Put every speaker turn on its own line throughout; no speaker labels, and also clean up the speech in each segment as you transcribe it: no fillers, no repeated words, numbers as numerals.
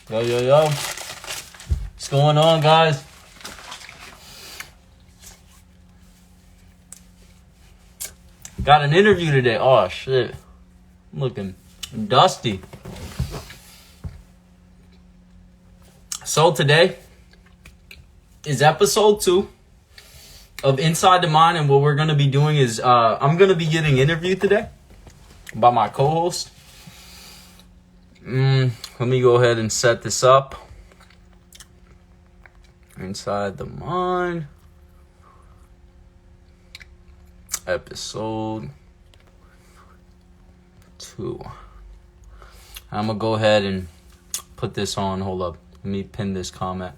Yo, yo, yo. What's going on, guys? Got an interview today. Oh, shit. I'm looking dusty. So today is episode 2 of Inside the Mind, and what we're going to be doing is I'm going to be getting interviewed today by my co-host. Let me go ahead and set this up. Inside the Mind. Episode 2. I'm going to go ahead and put this on. Hold up. Let me pin this comment.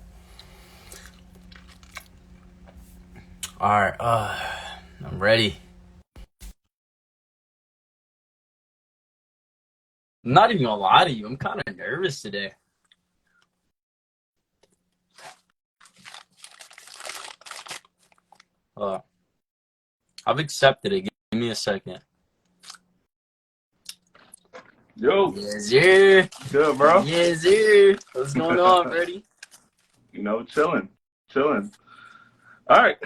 Alright, I'm ready. I'm not even gonna lie to you. I'm kind of nervous today. I've accepted it. Give me a second.
Yo.
Yes, sir.
Good, bro.
Yes, sir. What's going on, Freddie?
Chilling. All right.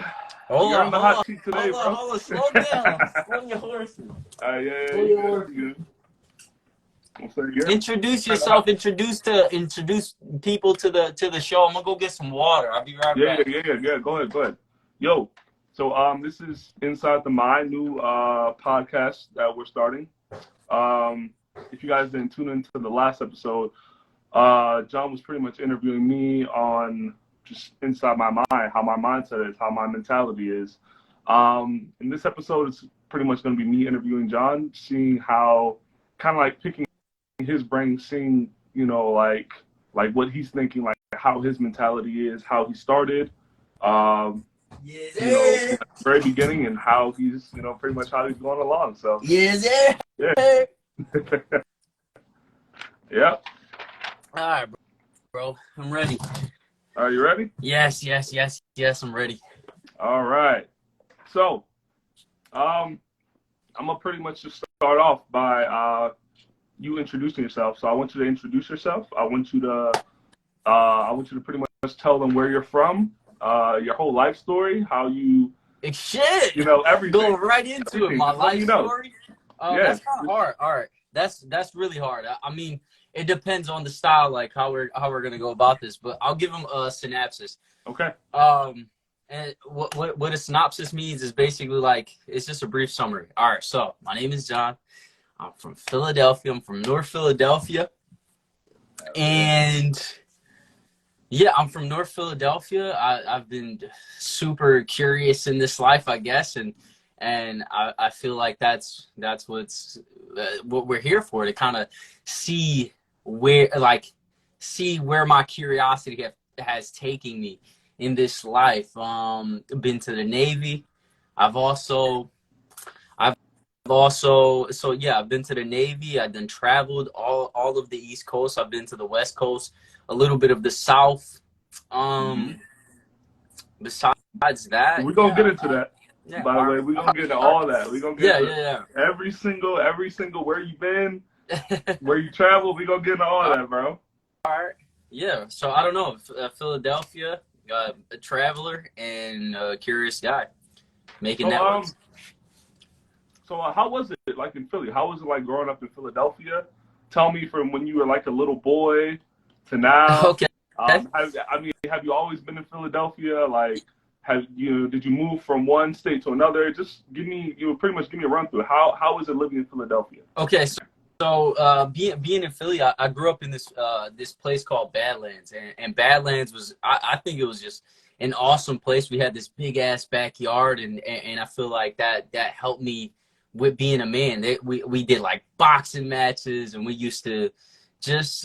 Hold
You're
on,
on the hot seat today, bro.
Hold on. Slow down. Slow your horses.
Yeah.
Slow your horses. Introduce yourself. Introduce people to the show. I'm gonna go get some water. I'll be right back.
Yeah. Go ahead. Yo. So this is Inside the Mind, new podcast that we're starting. If you guys didn't tune into the last episode, John was pretty much interviewing me on just inside my mind, how my mindset is, how my mentality is. In this episode, it's pretty much going to be me interviewing John, seeing how, kind of like picking his brain, seeing, like what he's thinking, like how his mentality is, how he started, from the very beginning, and how he's, pretty much how he's going along. So, yeah. Yeah.
All right, bro. I'm ready.
Are you ready?
Yes, I'm ready.
All right. So, I'm gonna pretty much just start off by you introducing yourself. So I want you to introduce yourself. I want you to pretty much tell them where you're from, your whole life story, how you
shit.
Everything.
Go right into it. My life story.
Yeah.
That's kind of hard. All right. That's really hard. I mean, it depends on the style, like how we're gonna go about this. But I'll give them a synopsis.
Okay.
And what a synopsis means is basically like it's just a brief summary. All right. So my name is John. I'm from Philadelphia. I'm from North Philadelphia. And yeah, I'm from North Philadelphia. I've been super curious in this life, I guess, and I feel like that's what we're here for, to kind of see where my curiosity has taken me in this life. Been to the Navy. I've been to the Navy. I've then traveled all of the East Coast. I've been to the West Coast, a little bit of the South. Besides that,
we're gonna get into that.
Yeah,
by the way, we're gonna get into all that. We're gonna get into every single where you been, where you travel. We're gonna get into all that, bro.
All right. Yeah. So I don't know. Philadelphia, a traveler and a curious guy, making networks.
So how was it like in Philly? How was it like growing up in Philadelphia? Tell me from when you were like a little boy to now.
Okay.
Have you always been in Philadelphia? Like, did you move from one state to another? Just pretty much give me a run through. How is it living in Philadelphia?
Okay, so being in Philly, I grew up in this place called Badlands, and Badlands was I think it was just an awesome place. We had this big ass backyard, and I feel like that helped me with being a man. We did like boxing matches, and we used to just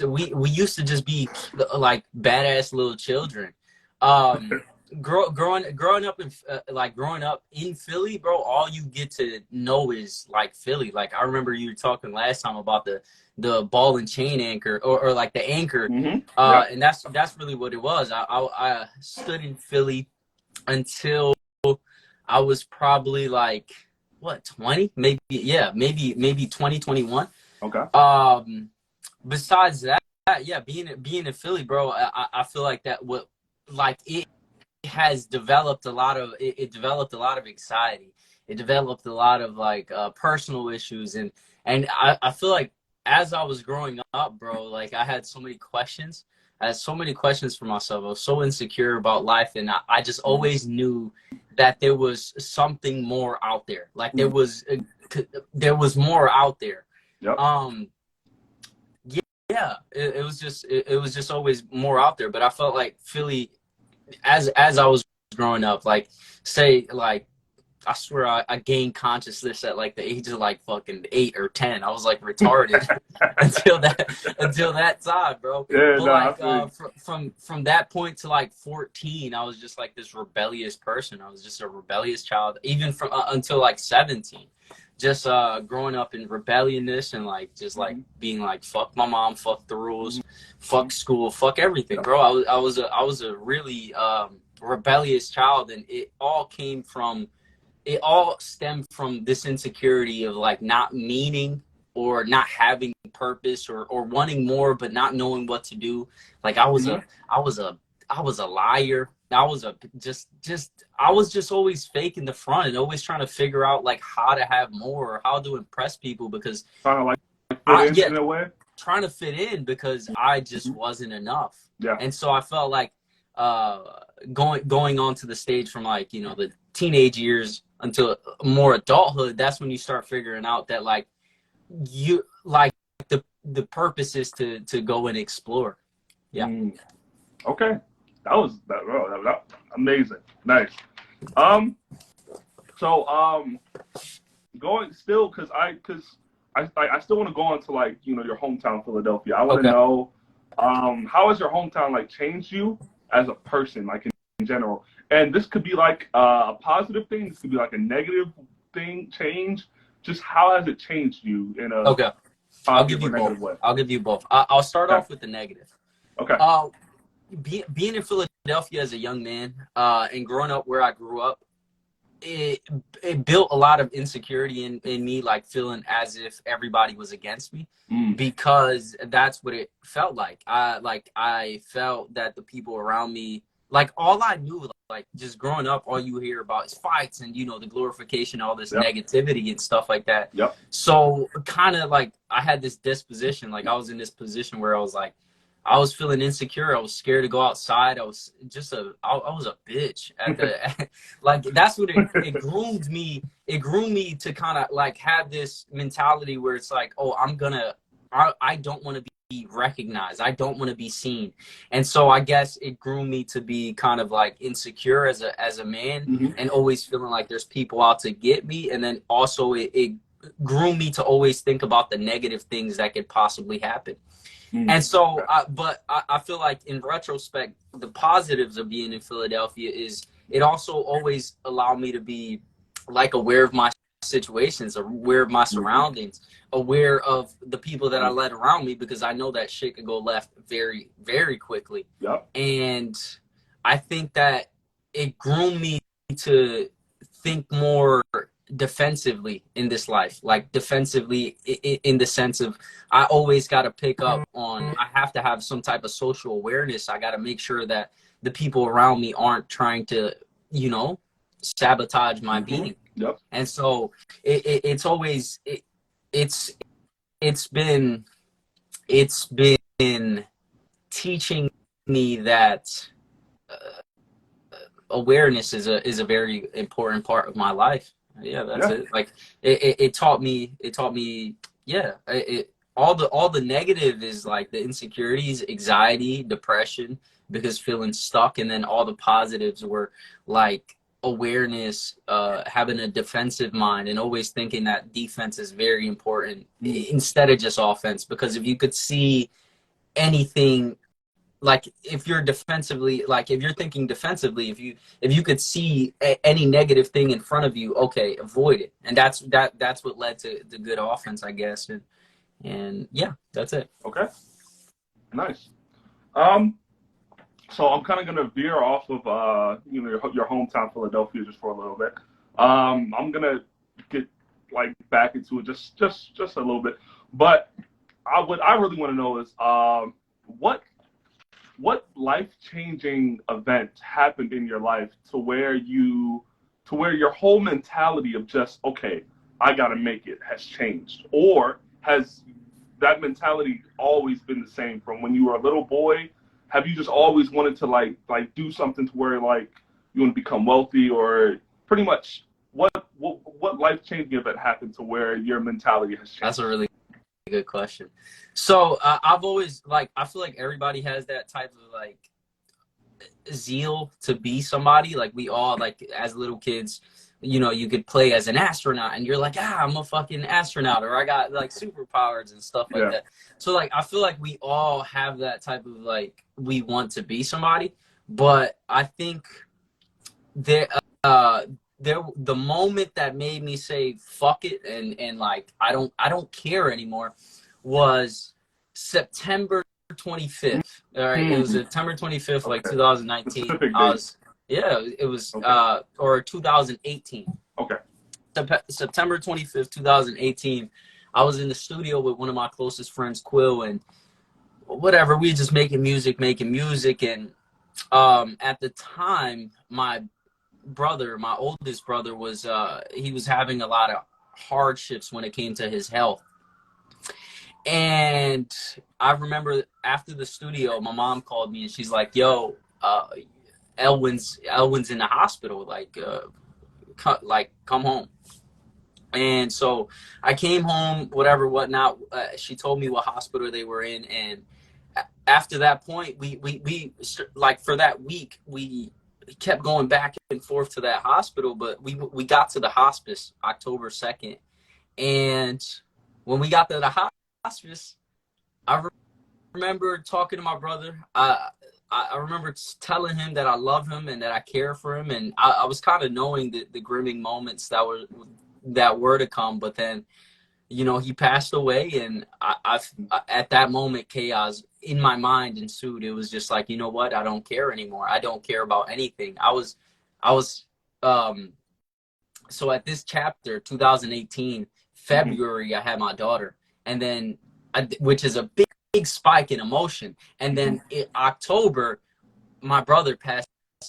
be like badass little children. Growing up in Philly, bro, all you get to know is like Philly. Like I remember you were talking last time about the ball and chain anchor or like the anchor. And that's really what it was. I stood in Philly until I was probably like 20, maybe 2021.
Okay.
Besides that, yeah, being in Philly, bro, I feel like that what like it has developed a lot of it developed a lot of anxiety. It developed a lot of like personal issues, and I feel like as I was growing up, bro, like I had so many questions. I had so many questions for myself. I was so insecure about life, and I just always knew that there was something more out there. Like there was more out there.
Yep.
Um, yeah, it was just it was just always more out there. But I felt like Philly, as I was growing up, like say like I swear I gained consciousness at like the age of like fucking 8 or 10. I was like retarded until that time, bro.
Yeah,
But
no, I
like
feel you.
from that point to like 14, I was just like this rebellious person. I was just a rebellious child, even from until like 17. Just growing up in rebelliousness and like just like being like fuck my mom, fuck the rules, fuck school, fuck everything, bro. I was a really rebellious child, and it all stemmed from this insecurity of like not meaning or not having purpose or wanting more but not knowing what to do. Like I was a I was a liar. I was a just I was just always faking the front and always trying to figure out like how to have more or how to impress people because
Trying to like fit
I
in
yeah
in a way.
trying to fit in because I just wasn't enough.
Yeah.
And so I felt like uh going on to the stage from like, you know, the teenage years until more adulthood, that's when you start figuring out that like you like the purpose is to go and explore. Yeah.
Okay. That amazing. Nice. Um. So going still because I still want to go on to like your hometown Philadelphia. I want to
Okay.
know how has your hometown like changed you as a person like in general, and this could be like a positive thing, this could be like a negative thing change. Just how has it changed you in a
Okay. I'll give
positive or
you both.
negative way?
I'll give you both. I'll start
Okay.
off with the negative.
Okay.
Uh, being in Philadelphia as a young man, and growing up where I grew up, it it built a lot of insecurity in me, like feeling as if everybody was against me, because that's what it felt like. I felt that the people around me, like all I knew, like just growing up, all you hear about is fights and the glorification, all this
Yep.
negativity and stuff like that.
Yep.
So kind of like I had this disposition, like I was in this position where I was like I was feeling insecure. I was scared to go outside. I was just I was a bitch at the like that's what it groomed me. It groomed me to kind of like have this mentality where it's like, oh, I don't want to be recognized. I don't want to be seen. And so I guess it groomed me to be kind of like insecure as a man and always feeling like there's people out to get me. And then also it groomed me to always think about the negative things that could possibly happen. And so, but I feel like in retrospect, the positives of being in Philadelphia is it also always allowed me to be like aware of my situations, aware of my surroundings, aware of the people that I let around me, because I know that shit could go left very, very quickly.
Yep.
And I think that it groomed me to think more defensively in this life, like defensively in the sense of I always got to pick up on, I have to have some type of social awareness. I got to make sure that the people around me aren't trying to, sabotage my being.
Yep.
And so it's always, it's, it's been, it's been teaching me that awareness is a very important part of my life. Yeah, that's it. Like it taught me, yeah, all the negative is like the insecurities, anxiety, depression, because feeling stuck. And then all the positives were like awareness, having a defensive mind and always thinking that defense is very important instead of just offense. Because if you could see anything, like if you're defensively, like if you're thinking defensively, if you could see any negative thing in front of you, okay, avoid it. And that's what led to the good offense, I guess. And yeah, that's it.
Okay. Nice. So I'm kind of gonna veer off of your hometown Philadelphia just for a little bit. I'm gonna get like back into it just a little bit. But what I really want to know is what what life-changing event happened in your life to where your whole mentality of just, okay, I gotta make it has changed? Or has that mentality always been the same from when you were a little boy? Have you just always wanted to like do something to where like you want to become wealthy, or pretty much what life-changing event happened to where your mentality has changed?
That's a really good question. So I've always like, I feel like everybody has that type of like zeal to be somebody. Like we all, like as little kids, you know, you could play as an astronaut and you're like, I'm a fucking astronaut, or I got like superpowers and stuff like
Yeah.
that. So like I feel like we all have that type of like, we want to be somebody. But I think there uh the moment that made me say fuck it and like I don't care anymore was September 25th. All right, it was
Hmm.
September 25th, like
Okay.
2019.
Specific
I
date.
was, yeah, it was
Okay.
or 2018.
Okay.
September 25th, 2018. I was in the studio with one of my closest friends, Quill, and whatever, we just making music. And at the time, my oldest brother was he was having a lot of hardships when it came to his health. And I remember after the studio, my mom called me and she's like, yo, Elwin's in the hospital, like come home. And so I came home, whatever, whatnot. She told me what hospital they were in. And after that point, we like for that week, we kept going back and forth to that hospital. But we got to the hospice October 2nd. And when we got to the hospice, I remember talking to my brother. I remember telling him that I love him and that I care for him. And I was kind of knowing the grimming moments that were to come. But then, you know, he passed away, and at that moment, chaos in my mind ensued. It was just like, you know what? I don't care anymore. I don't care about anything. I was, um, so at this chapter, 2018,
Hmm.
February, I had my daughter, and then, which is a big spike in emotion. And
Hmm.
then in October, my brother passes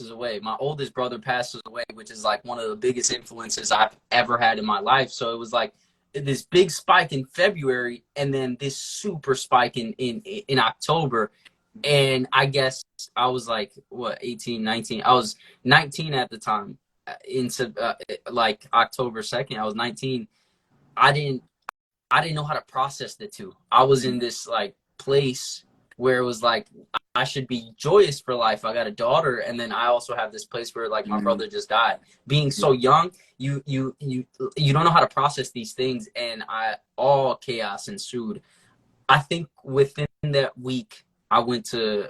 away. My oldest brother passes away, which is like one of the biggest influences I've ever had in my life. So it was like this big spike in February, and then this super spike in October. And I guess I was like, what, 18, 19? I was 19 at the time. Into like October 2nd, I was 19. I didn't I didn't know how to process the two. I was in this like place where it was like I should be joyous for life. I got a daughter, and then I also have this place where like my
Hmm.
brother just died. Being
Yeah.
so young, you don't know how to process these things, and all chaos ensued. I think within that week,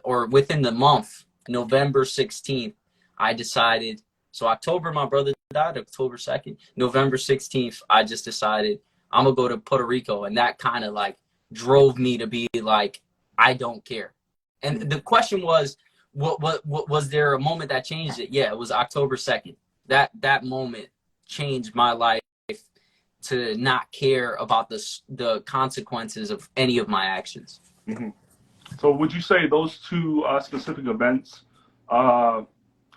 or within the month, November 16th, I decided. So October, my brother died, October 2nd. November 16th, I just decided I'm going to go to Puerto Rico. And that kind of like drove me to be like, I don't care. And the question was, what was there a moment that changed it? Yeah, it was October 2nd. That moment changed my life to not care about the consequences of any of my actions.
Hmm. So would you say those two specific events, uh,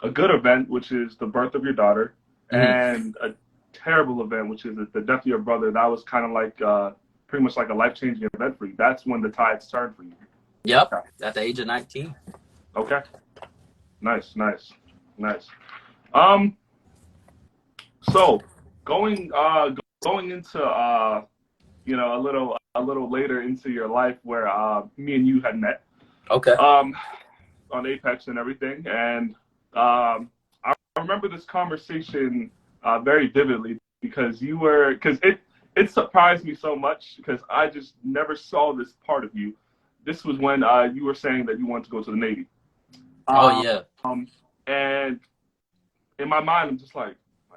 a good event, which is the birth of your daughter,
Mm-hmm.
and a terrible event, which is the death of your brother, that was kind of like pretty much like a life-changing event for you? That's when the tides turned for you.
Yep,
Okay.
at the age of 19.
Okay. Nice, nice, nice. Um, so going going into a little later into your life where me and you had met
Okay.
um on Apex and everything, and I remember this conversation very vividly because it surprised me so much because I just never saw this part of you. This was when you were saying that you wanted to go to the Navy.
Oh
Um,
yeah.
and in my mind, I'm just like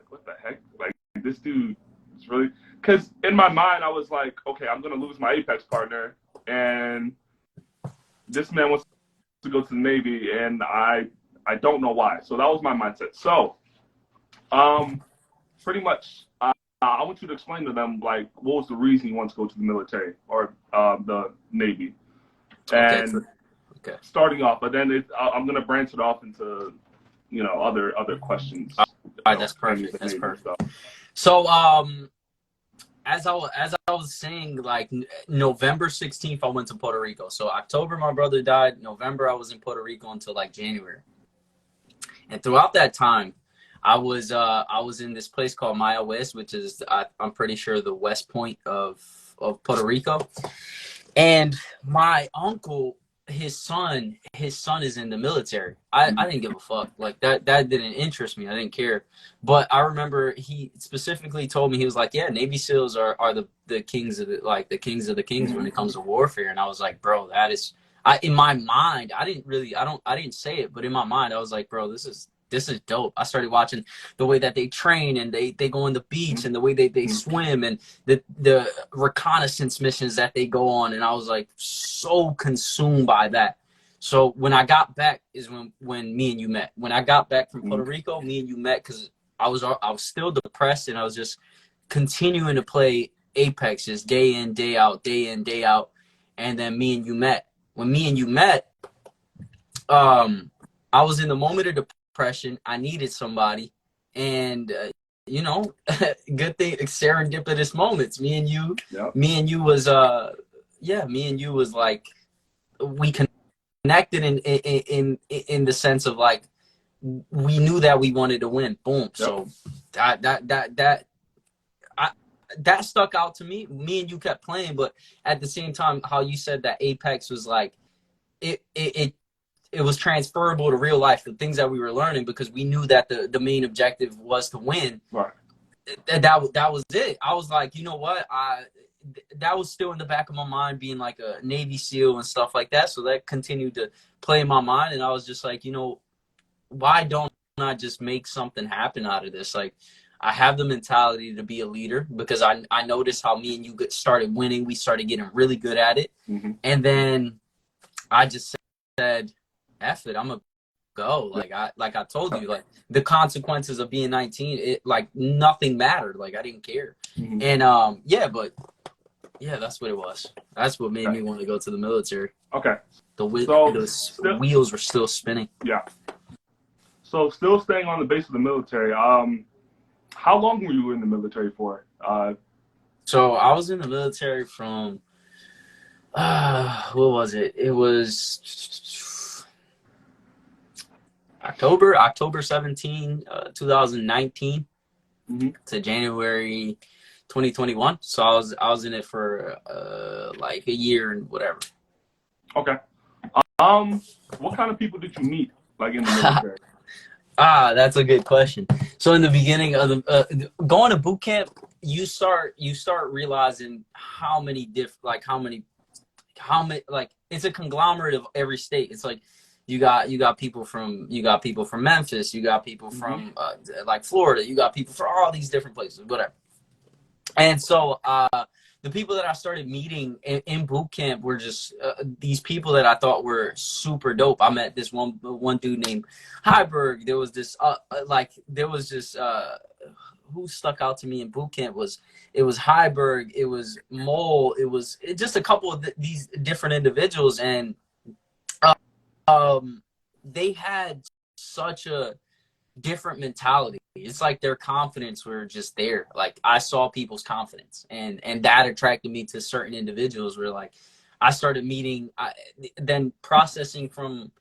what the heck? Like this dude is really, because in my mind I was like, okay, I'm gonna lose my Apex partner, and this man wants to go to the Navy, and I don't know why. So that was my mindset. So um, pretty much, I want you to explain to them like what was the reason you want to go to the military or the Navy,
Okay.
and
Okay.
starting off, but then I'm gonna branch it off into, you know, other questions.
All
You
right,
know,
that's perfect. That's
Canadian
perfect.
stuff.
So, as I was saying, like November 16th, I went to Puerto Rico. So October, my brother died. November, I was in Puerto Rico until like January. And throughout that time, I was in this place called Maya West, which is I'm pretty sure the West Point of Puerto Rico. And my uncle, his son is in the military. I didn't give a fuck. Like that didn't interest me. I didn't care. But I remember he specifically told me, he was like, yeah, Navy SEALs are the kings of the kings of the kings when it comes to warfare. And I was like, bro, that is in my mind, I didn't say it, but in my mind I was like, bro, this is dope. I started watching the way that they train, and they go on the beach, and the way they swim, and the reconnaissance missions that they go on. And I was like so consumed by that. So when I got back is when me and you met. When I got back from Puerto Rico, me and you met because I was still depressed, and I was just continuing to play Apex just day in, day out, day in, day out. And then me and you met. When me and you met, I was in the moment of depression. I needed somebody, and you know, good thing, serendipitous moments.
Yep.
Me and you was me and you was like, we connected in the sense of like, we knew that we wanted to win. Boom.
Yep.
So that stuck out to me. Me and you kept playing, but at the same time, how you said that Apex was like, it was transferable to real life, the things that we were learning, because we knew that the main objective was to win.
Right.
That was it. I was like, you know what? That was still in the back of my mind, being like a Navy SEAL and stuff like that. So that continued to play in my mind, and I was just like, you know, why don't I just make something happen out of this? Like, I have the mentality to be a leader, because I noticed how me and you started winning. We started getting really good at it. And then I just said, F it, I'm gonna go. Like I told you, like the consequences of being 19, it like nothing mattered. Like I didn't care. And that's what it was. That's what made me want to go to the military.
Okay.
The wheels were still spinning.
Yeah. So still staying on the base of the military, how long were you in the military for?
So I was in the military from what was it? It was October 17, 2019 to January 2021. So I was in it for like a year and whatever.
Okay. What kind of people did you meet, like, in the military?
That's a good question. So in the beginning of the going to boot camp, you start realizing how many like it's a conglomerate of every state. It's like you got people from Memphis, you got people from like Florida, you got people from all these different places, whatever. And so the people that I started meeting in boot camp were just these people that I thought were super dope. I met this one dude named Heiberg. There was this who stuck out to me in boot camp was Heiberg, it was Mole, it just a couple of these different individuals, and they had such a different mentality. It's like their confidence were just there. Like I saw people's confidence, and that attracted me to certain individuals. Where like I started meeting, then processing from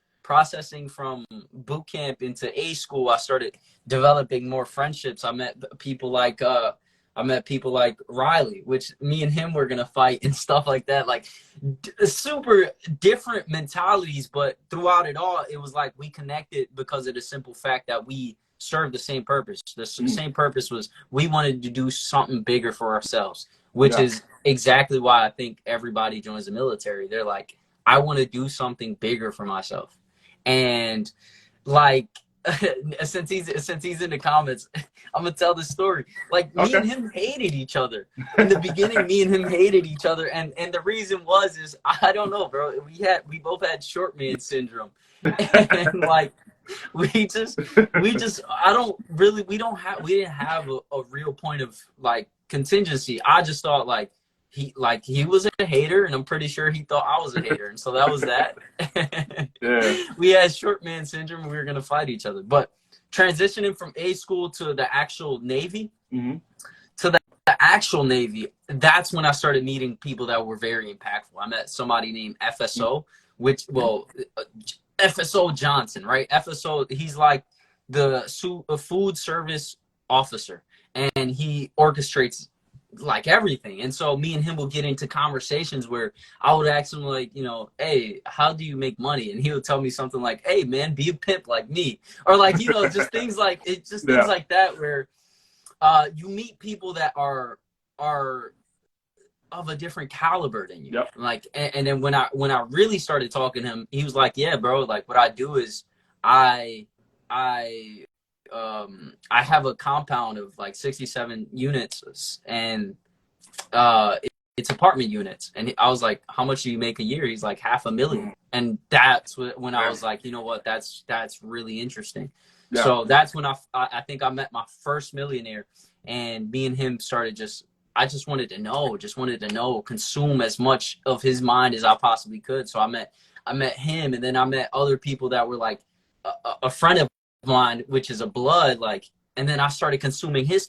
boot camp into A school, I started developing more friendships. I met people like Riley, which me and him were gonna fight and stuff like that. Like super different mentalities, but throughout it all, it was like we connected because of the simple fact that we served the same purpose. The same purpose was we wanted to do something bigger for ourselves, which is exactly why I think everybody joins the military. They're like, I want to do something bigger for myself. And like since he's in the comments, I'm gonna tell this story. Like me and him hated each other in the beginning. Me and him hated each other, and the reason is I don't know, bro. We both had short man syndrome, and like we didn't have a real point of like contingency. I just thought like he was a hater, and I'm pretty sure he thought I was a hater, and so that was that.
Yeah.
We had short man syndrome, and we were gonna fight each other. But transitioning from A school to the actual Navy,
Mm-hmm.
to the actual Navy, that's when I started meeting people that were very impactful. I met somebody named FSO, FSO Johnson, right? FSO, he's like the food service officer, and he orchestrates like everything. And so me and him will get into conversations where I would ask him, like, hey, how do you make money? And he would tell me something like, hey man, be a pimp like me, or like, just things like things like that, where you meet people that are of a different caliber than you.
Yep.
Like, and then when I really started talking to him, he was like, yeah, bro, like what I do is I have a compound of like 67 units, and it's apartment units. And I was like, how much do you make a year? He's like, $500,000. And that's when I was like, you know what, that's really interesting. Yeah. So that's when I think I met my first millionaire, and me and him started I just wanted to know, consume as much of his mind as I possibly could. So I met him, and then I met other people that were like a friend of mine, which is a blood, like, and then I started consuming his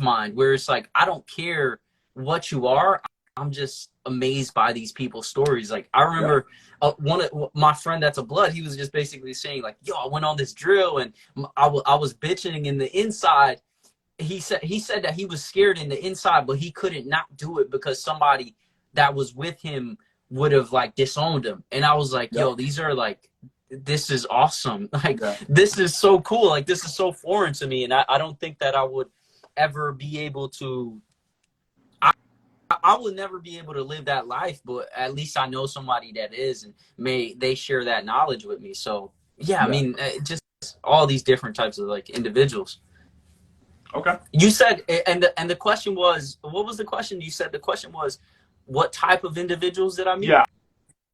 mind, where it's like, I don't care what you are, I'm just amazed by these people's stories. Like, I remember one of my friend that's a blood, he was just basically saying like, yo, I went on this drill and I was bitching in the inside. He said that he was scared in the inside, but he couldn't not do it because somebody that was with him would have like disowned him. And I was like, yo, these are like, this is awesome. Like, this is so cool. Like, this is so foreign to me. And I don't think that I would ever be able to, I would never be able to live that life, but at least I know somebody that is, and they share that knowledge with me. So yeah, I mean, just all these different types of like individuals.
Okay.
You said, and the question was, what was the question? You said the question was, what type of individuals did I meet?
Yeah,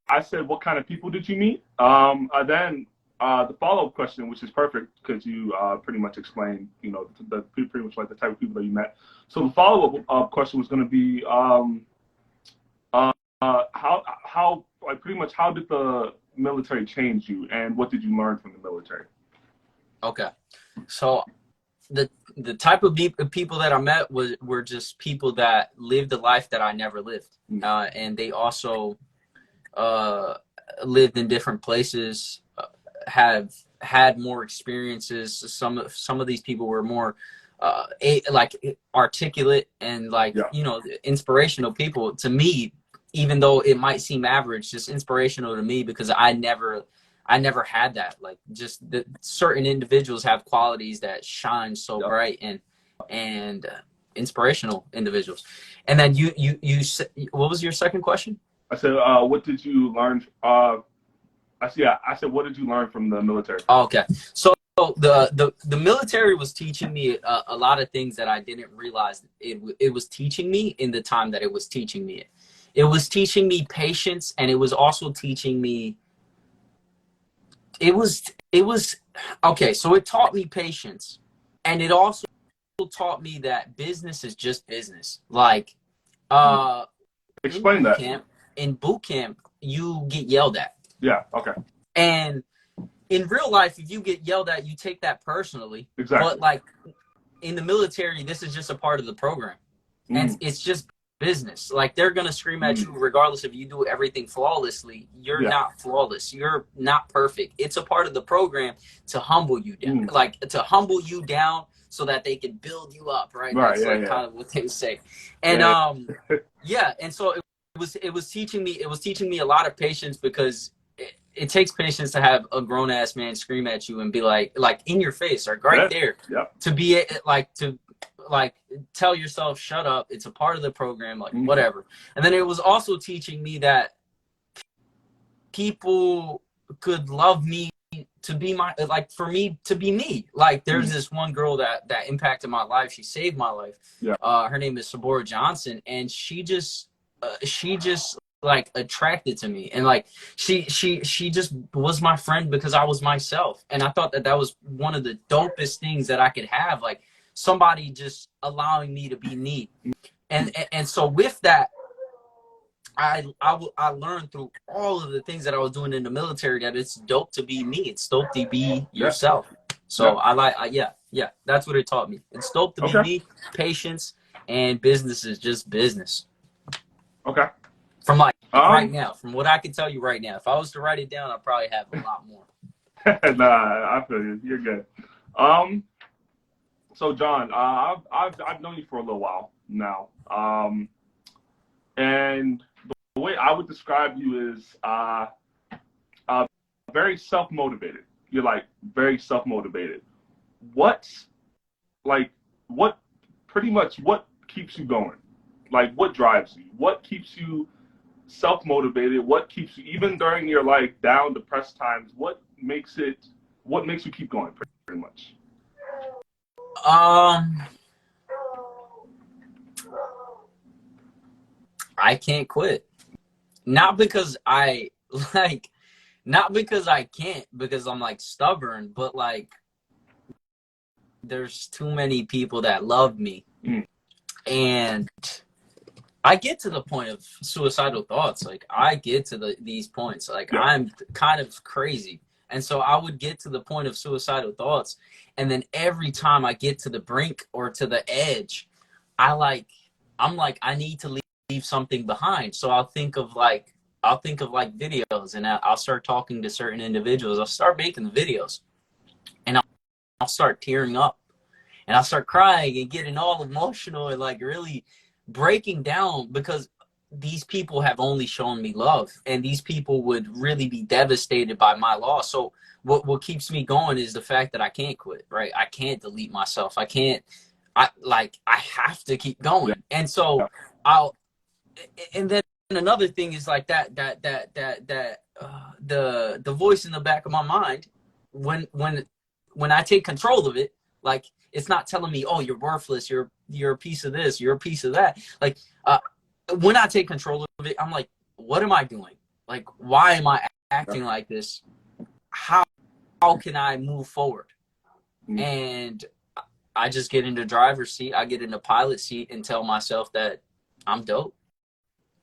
I said, what kind of people did you meet? Then the follow-up question, which is perfect because you pretty much explained, pretty much like the type of people that you met. So the follow-up question was going to be, how like pretty much how did the military change you, and what did you learn from the military?
Okay, so the type of people that I met were just people that lived the life that I never lived, and they also lived in different places, have had more experiences. Some of these people were more like articulate and like inspirational people to me, even though it might seem average, just inspirational to me because I never had that. Like, just certain individuals have qualities that shine so bright, and inspirational individuals. And then you said, what was your second question?
I said, what did you learn? I said, what did you learn from the military?
Oh, okay. So the military was teaching me a lot of things that I didn't realize it was teaching me in the time that it was teaching me. It was teaching me patience, and it was also teaching me, it was okay, so it taught me patience, and it also taught me that business is just business. Like,
explain that.
In boot camp, you get yelled at.
Yeah, okay.
And in real life, if you get yelled at, you take that personally.
Exactly.
But like in the military, this is just a part of the program. And it's just business. Like, they're going to scream at you regardless if you do everything flawlessly. You're not flawless. You're not perfect. It's a part of the program to humble you down. Like, to humble you down so that they can build you up, right? That's kind of what they say. And and so it was teaching me a lot of patience, because it takes patience to have a grown ass man scream at you and be like in your face, or right there, to be like tell yourself, shut up, it's a part of the program, like whatever. And then it was also teaching me that people could love me to be for me to be me. Like, there's this one girl that impacted my life. She saved my life. Her name is Sabora Johnson, and she just like attracted to me, and like she just was my friend because I was myself. And I thought that was one of the dopest things that I could have, like somebody just allowing me to be me. And so with that, I learned through all of the things that I was doing in the military that it's dope to be me. It's dope to be
Yeah.
yourself. So
Yeah.
yeah, that's what it taught me. It's dope to be
Okay.
me, patience, and business is just business.
Okay.
From like right
Um.
now, from what I can tell you right now, if I was to write it down, I'd probably have a lot more.
Nah, I feel you. You're good. Um. So John, I've known you for a little while now. And the way I would describe you is uh very self motivated. You're like very self motivated. What's like what pretty much what keeps you going? Like what drives you? What keeps you self motivated? What keeps you even during your like down depressed times? What makes you keep going pretty much?
Um, I can't quit. Not because I like, not because I can't, because I'm like stubborn, but like there's too many people that love me,
Mm.
and I get to the point of suicidal thoughts. Like I get to these points. Like
Yeah.
I'm kind of crazy. And so I would get to the point of suicidal thoughts. And then every time I get to the brink or to the edge, I'm like, I need to leave something behind. So I'll think of like videos, and I'll start talking to certain individuals. I'll start making the videos, and I'll start tearing up, and I'll start crying and getting all emotional and like really breaking down, because these people have only shown me love, and these people would really be devastated by my loss. So what keeps me going is the fact that I can't quit, right? I can't delete myself. I have to keep
Yeah.
going. And so I'll and then another thing is like the voice in the back of my mind, when I take control of it, like it's not telling me, oh, you're worthless, you're a piece of this, you're a piece of that. Like when I take control of it, I'm like, what am I doing? Like, why am I acting like this? How can I move forward?
Mm.
And I just get into driver's seat, I get into pilot seat, and tell myself that I'm dope,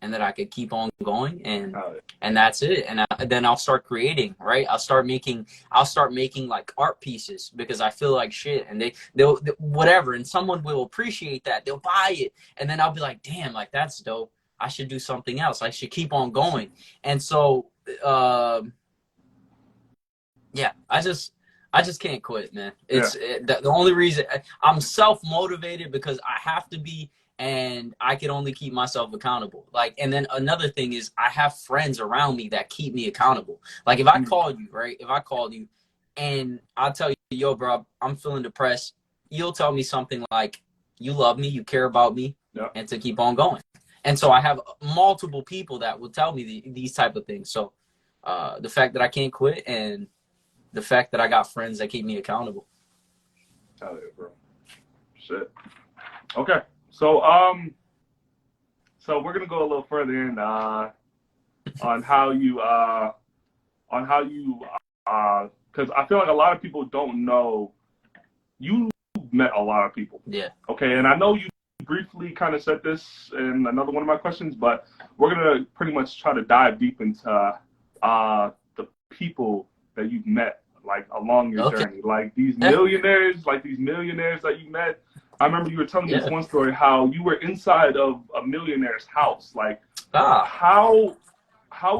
and that I could keep on going, and that's it. And then I'll start creating, right? I'll start making like art pieces because I feel like shit, and they'll whatever, and someone will appreciate that. They'll buy it, and then I'll be like, damn, like that's dope. I should do something else. I should keep on going. And so, yeah, I just can't quit, man.
Yeah.
The only reason I'm self motivated because I have to be, and I can only keep myself accountable. Like, and then another thing is I have friends around me that keep me accountable. Like if I
Mm.
called you, right? If I called you and I'll tell you, yo, bro, I'm feeling depressed. You'll tell me something like, you love me, you care about me,
Yeah.
and to keep on going. And so I have multiple people that will tell me these type of things. So the fact that I can't quit, and the fact that I got friends that keep me accountable.
Hell yeah, bro. Shit. Okay. So so we're gonna go a little further in on how you because I feel like a lot of people don't know you met a lot of people.
Yeah.
Okay, and I know you briefly kind of said this in another one of my questions, but we're gonna pretty much try to dive deep into the people that you've met like along your
Okay.
journey, like these millionaires that you met. I remember you were telling me this one story how you were inside of a millionaire's house. Like, how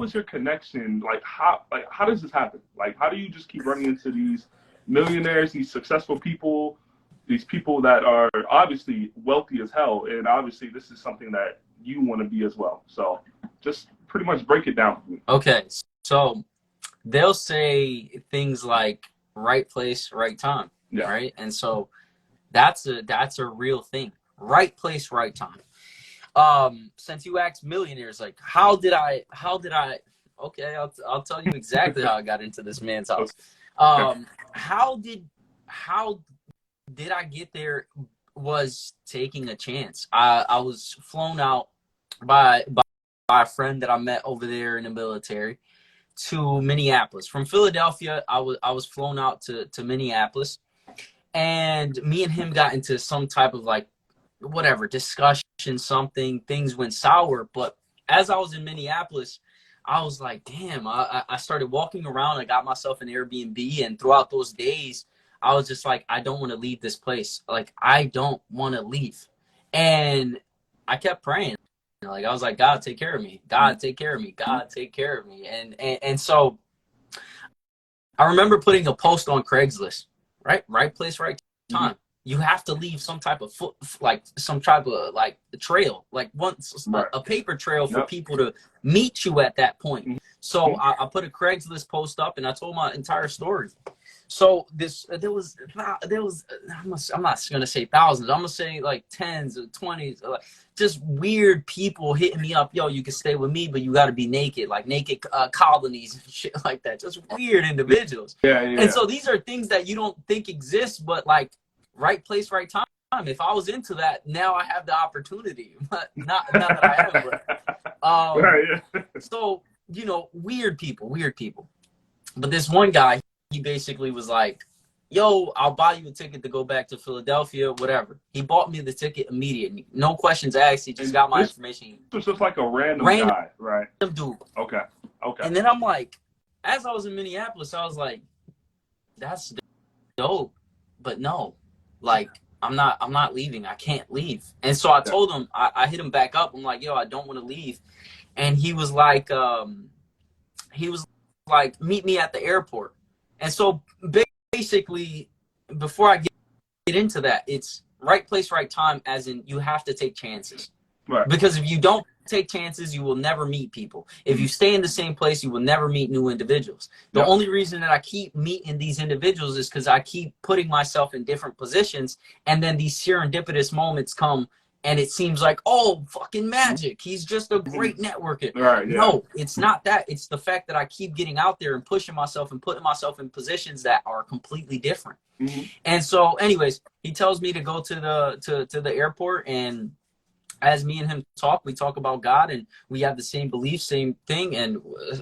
is your connection? Like how does this happen? Like, how do you just keep running into these millionaires, these successful people, these people that are obviously wealthy as hell, and obviously this is something that you want to be as well. So just pretty much break it down for me.
Okay. So they'll say things like right place, right time.
Yeah.
Right. And so that's a real thing. Right place, right time. Since you asked millionaires, like okay, I'll tell you exactly how I got into this man's house. How did I get there? Was taking a chance. I was flown out by a friend that I met over there in the military to Minneapolis. From Philadelphia, I was flown out to Minneapolis, and me and him got into some type of like whatever discussion, something, things went sour. But as I was in Minneapolis, I was like, damn, I started walking around. I got myself an Airbnb. And throughout those days, I was just like, I don't want to leave this place. Like, I don't want to leave. And I kept praying. Like, I was like, God, take care of me. God, take care of me. God, take care of me. And so I remember putting a post on Craigslist, right? Right place, right time. You have to leave some type of some type of like trail, like once a paper trail for people to meet you at that point. So I put a Craigslist post up and I told my entire story. So there was I'm not gonna say thousands. I'm gonna say like tens or 20s, just weird people hitting me up. Yo, you can stay with me, but you got to be naked, like naked colonies and shit like that. Just weird individuals.
Yeah.
And so these are things that you don't think exist, but like right place, right time. If I was into that, now I have the opportunity. But not that I am. But so weird people. But this one guy, he basically was like, yo, I'll buy you a ticket to go back to Philadelphia, whatever. He bought me the ticket immediately. No questions asked. He just got my information.
It was just like a random guy, right?
Dude.
Okay.
And then I'm like, as I was in Minneapolis, I was like, that's dope. But no, like, I'm not leaving. I can't leave. And so I told him, I hit him back up. I'm like, yo, I don't want to leave. And he was like, meet me at the airport. And so basically, before I get into that, it's right place, right time, as in you have to take chances.
Right.
Because if you don't take chances, you will never meet people. If you stay in the same place, you will never meet new individuals. The only reason that I keep meeting these individuals is because I keep putting myself in different positions, and then these serendipitous moments come, and it seems like, oh, fucking magic. He's just a great networker.
Right, yeah.
No, it's not that. It's the fact that I keep getting out there and pushing myself and putting myself in positions that are completely different. And so, anyways, he tells me to go to the airport, and as me and him talk, we talk about God, and we have the same beliefs, same thing, and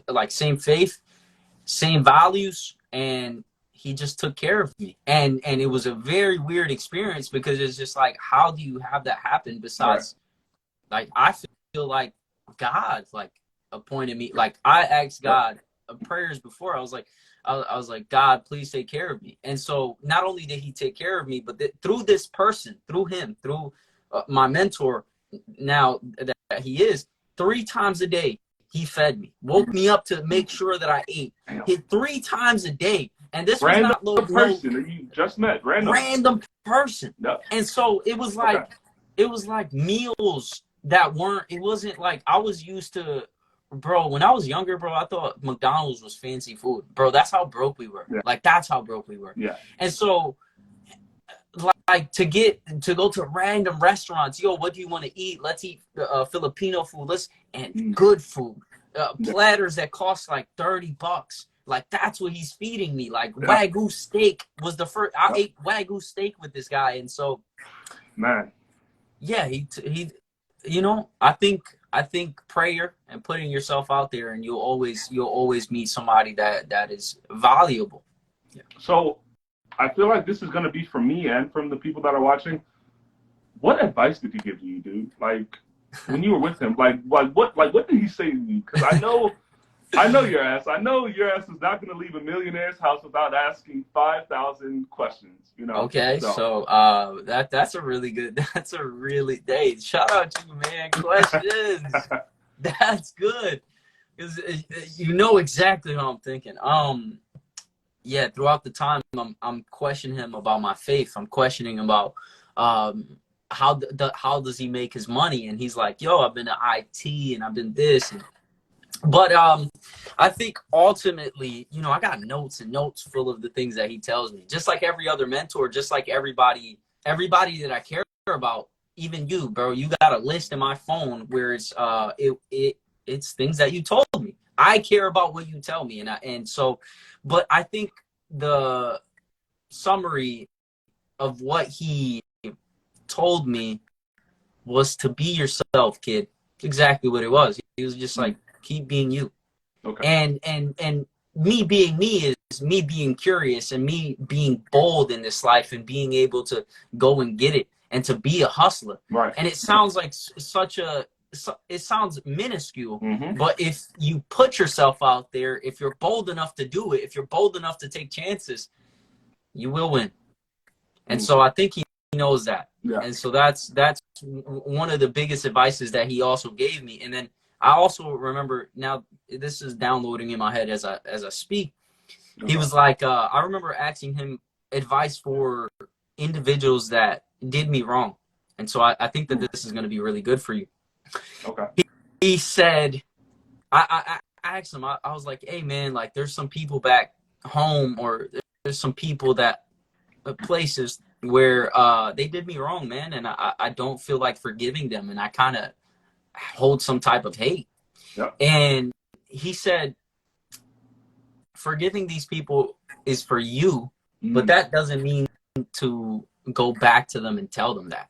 like same faith, same values, and he just took care of me. And it was a very weird experience, because it's just like, how do you have that happen besides like, I feel like God like appointed me. Like, I asked God prayers before. I was like, God, please take care of me. And so not only did he take care of me, but through this person, through him, through my mentor, now that he is, 3 times a day he fed me, woke me up to make sure that I ate. Hit 3 times a day. And this was not
no person that you just met.
Random person. And so it was like meals that weren't, it wasn't like I was used to. Bro, when I was younger, bro, I thought McDonald's was fancy food. Bro, that's how broke we were. Like, that's how broke we were. And so, like, to go to random restaurants, yo, what do you want to eat? Let's eat Filipino food. And good food. Platters that cost like $30. Like, that's what he's feeding me. Like, Wagyu steak was the first. I ate Wagyu steak with this guy. And so,
man,
yeah, he I think prayer and putting yourself out there, and you'll always meet somebody that is valuable.
So I feel like this is going to be from me and from the people that are watching. What advice did he give you, dude? Like, when you were with him, what did he say to you? Because I know your ass. I know your ass is not going to leave a millionaire's house without asking 5,000 questions.
Okay, so that's a really good. That's a really shout out to you, man. Questions. That's good, because you know exactly how I'm thinking. Yeah, throughout the time, I'm questioning him about my faith. I'm questioning about how does he make his money? And he's like, yo, I've been to IT and I've been this. But I think ultimately, I got notes and notes full of the things that he tells me. Just like every other mentor, just like everybody that I care about, even you, bro. You got a list in my phone where it's it's things that you told me. I care about what you tell me, but I think the summary of what he told me was to be yourself, kid. Exactly what it was. He was just like, keep being you.
Okay.
And me being me is me being curious and me being bold in this life and being able to go and get it and to be a hustler.
Right.
And it sounds like it sounds minuscule,
Mm-hmm.
but if you put yourself out there, if you're bold enough to do it, if you're bold enough to take chances, you will win. And so I think he knows that.
Yeah.
And so that's one of the biggest advices that he also gave me. And then I also remember, now this is downloading in my head as I speak.
Okay.
He was like, I remember asking him advice for individuals that did me wrong. And so I think that this is going to be really good for you.
Okay.
He said, I asked him, I was like, hey man, like there's some people back home, or there's some people that places where they did me wrong, man, and I don't feel like forgiving them, and I kind of hold some type of hate.
Yep.
And he said, forgiving these people is for you, but that doesn't mean to go back to them and tell them that.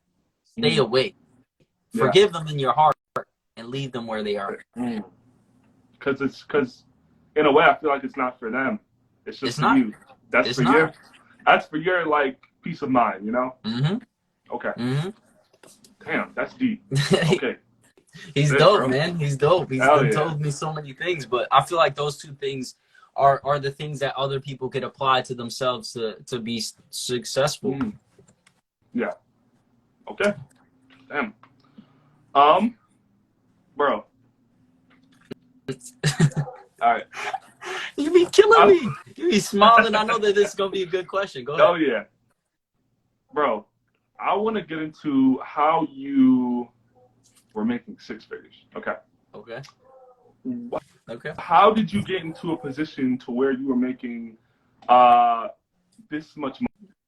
Stay away.
Yeah.
Forgive them in your heart and leave them where they are.
Because in a way, I feel like it's not for them. It's just for you. That's for you. That's for your like peace of mind, you know?
Mm-hmm.
Okay.
Mm-hmm.
Damn, that's deep. Okay.
He's dope, man. He's dope. He's told me so many things, but I feel like those two things are the things that other people could apply to themselves to be successful.
Yeah. Okay. Damn. Bro. All right.
You be killing me. You be smiling. I know that this is gonna be a good question. Go ahead.
Oh yeah. Bro, I want to get into how you were making six figures. Okay.
Okay.
Okay. How did you get into a position to where you were making this much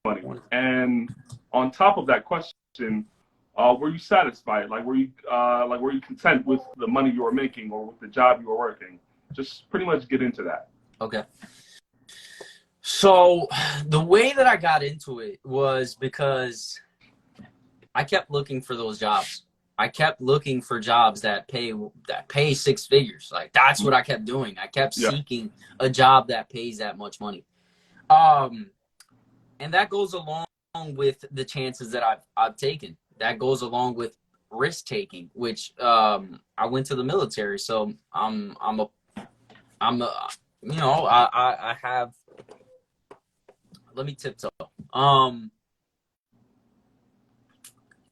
money? And on top of that question, were you satisfied? Like, were you content with the money you were making or with the job you were working? Just pretty much get into that.
Okay. So the way that I got into it was because I kept looking for those jobs. I kept looking for jobs that pay six figures. Like that's what I kept doing. I kept seeking a job that pays that much money. And that goes along with the chances that I've taken. That goes along with risk taking, which I went to the military. So I have, let me tiptoe.